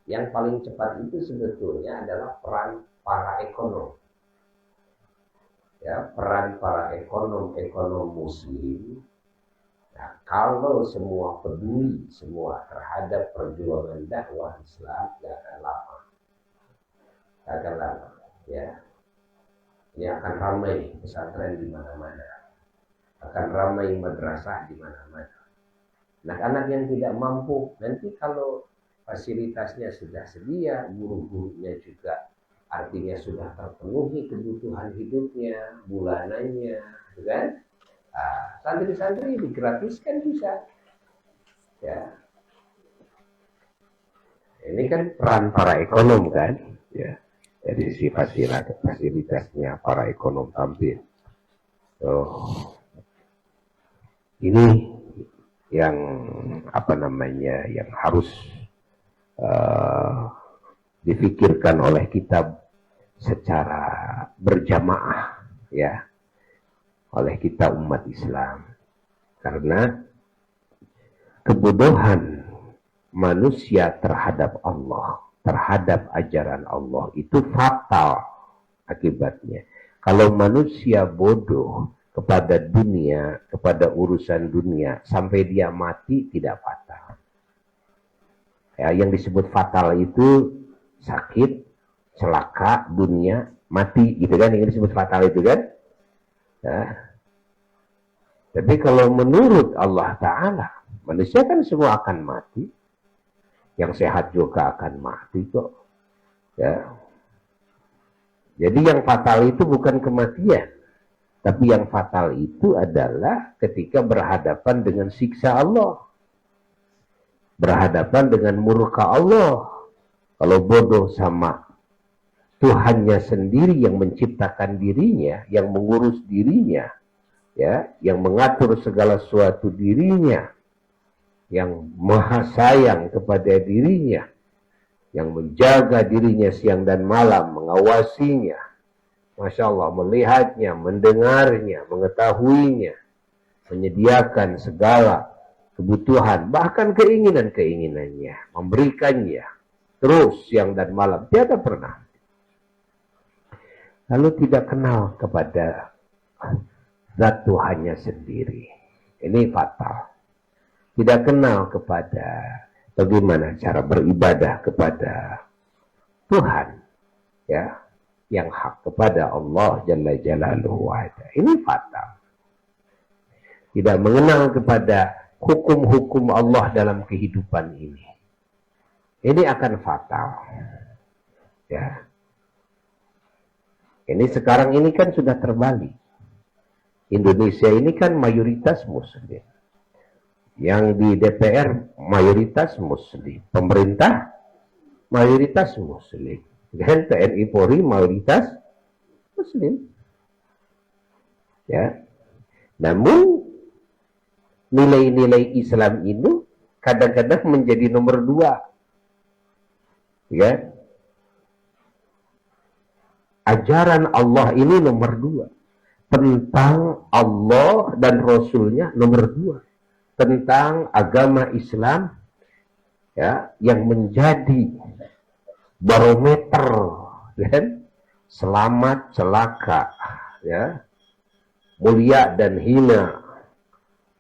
Yang paling cepat itu sebetulnya adalah peran para ekonom. Ya, peran para ekonom muslim. Nah, kalau semua peduli semua terhadap perjuangan dakwah Islam, tidak akan lama. Tidak akan lama. Ya, ini akan ramai pesantren di mana-mana, akan ramai madrasah di mana-mana. Anak-anak yang tidak mampu, nanti kalau fasilitasnya sudah sedia, guru-gurunya juga artinya sudah terpenuhi kebutuhan hidupnya, bulanannya, kan? Santri-santri digratiskan bisa. Ya. Ini kan peran para ekonom kan, ya. Jadi si fasilitasnya para ekonom tampil. Ini yang yang harus difikirkan oleh kita secara berjamaah, ya, oleh kita umat Islam, karena kebodohan manusia terhadap Allah, terhadap ajaran Allah itu fatal akibatnya. Kalau manusia bodoh kepada dunia, kepada urusan dunia, sampai dia mati tidak fatal. Ya, yang disebut fatal itu sakit, celaka, dunia, mati, gitu kan? Yang disebut fatal itu kan? Ya. Tapi kalau menurut Allah Ta'ala, manusia kan semua akan mati. Yang sehat juga akan mati kok. Ya. Jadi yang fatal itu bukan kematian. Tapi yang fatal itu adalah ketika berhadapan dengan siksa Allah. Berhadapan dengan murka Allah. Kalau bodoh sama Tuhannya sendiri yang menciptakan dirinya, yang mengurus dirinya, ya, yang mengatur segala sesuatu dirinya, yang maha sayang kepada dirinya, yang menjaga dirinya siang dan malam, mengawasinya, Masya Allah, melihatnya, mendengarnya, mengetahuinya, menyediakan segala kebutuhan, bahkan keinginan-keinginannya, memberikannya terus siang dan malam, tiada pernah. Lalu tidak kenal kepada zat Tuhannya sendiri, ini fatal. Tidak kenal kepada bagaimana cara beribadah kepada Tuhan, ya, yang hak kepada Allah Jalla Jalaluhu wa'ala. Ini fatal. Tidak mengenal kepada hukum-hukum Allah dalam kehidupan ini. Ini akan fatal. Ya. Ini sekarang ini kan sudah terbalik. Indonesia ini kan mayoritas Muslim. Yang di DPR mayoritas Muslim. Pemerintah mayoritas Muslim. Dan TNI Polri mayoritas Muslim. Ya. Namun nilai-nilai Islam ini kadang-kadang menjadi nomor 2. Ya. Ajaran Allah ini nomor 2. Tentang Allah dan Rasulnya nomor 2. Tentang agama Islam, ya, yang menjadi barometer, kan? Selamat, celaka, ya, mulia dan hina,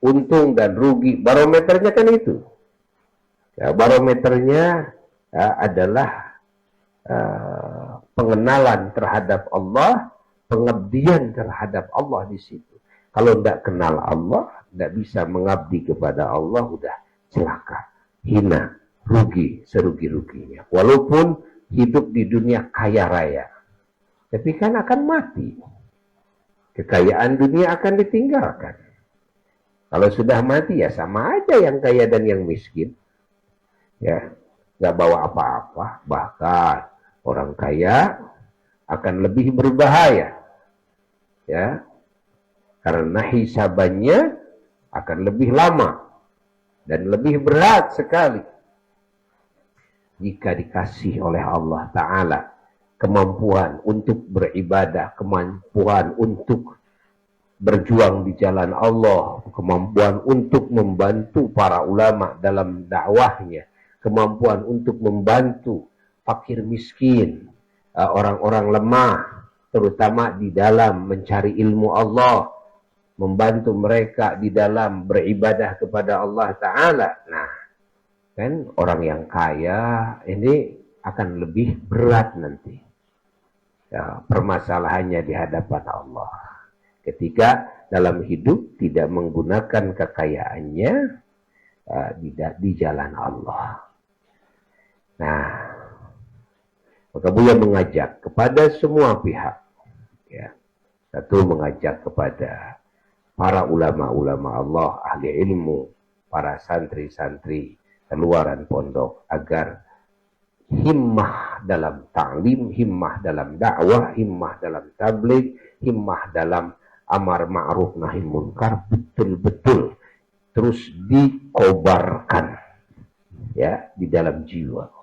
untung dan rugi, barometernya kan itu. Ya, barometernya ya, adalah pengenalan terhadap Allah, pengabdian terhadap Allah di situ. Kalau tidak kenal Allah, tidak bisa mengabdi kepada Allah, udah celaka, hina, rugi, serugi-ruginya. Walaupun hidup di dunia kaya raya, tapi kan akan mati. Kekayaan dunia akan ditinggalkan. Kalau sudah mati ya sama aja yang kaya dan yang miskin. Ya, nggak bawa apa-apa. Bahkan orang kaya akan lebih berbahaya. Ya, karena hisabannya akan lebih lama dan lebih berat sekali. Jika dikasih oleh Allah Ta'ala kemampuan untuk beribadah, kemampuan untuk berjuang di jalan Allah, kemampuan untuk membantu para ulama dalam dakwahnya, kemampuan untuk membantu fakir miskin, orang-orang lemah, terutama di dalam mencari ilmu Allah, membantu mereka di dalam beribadah kepada Allah Ta'ala. Nah, kan orang yang kaya ini akan lebih berat nanti ya, permasalahannya di hadapan Allah. Ketika dalam hidup tidak menggunakan kekayaannya di jalan Allah. Nah, maka Buya mengajak kepada semua pihak. Ya. Satu, mengajak kepada para ulama-ulama Allah, ahli ilmu, para santri-santri, keluaran pondok, agar himmah dalam ta'lim, himmah dalam dakwah, himmah dalam tabligh, himmah dalam amar ma'ruf nahi munkar betul-betul terus dikobarkan ya di dalam jiwa.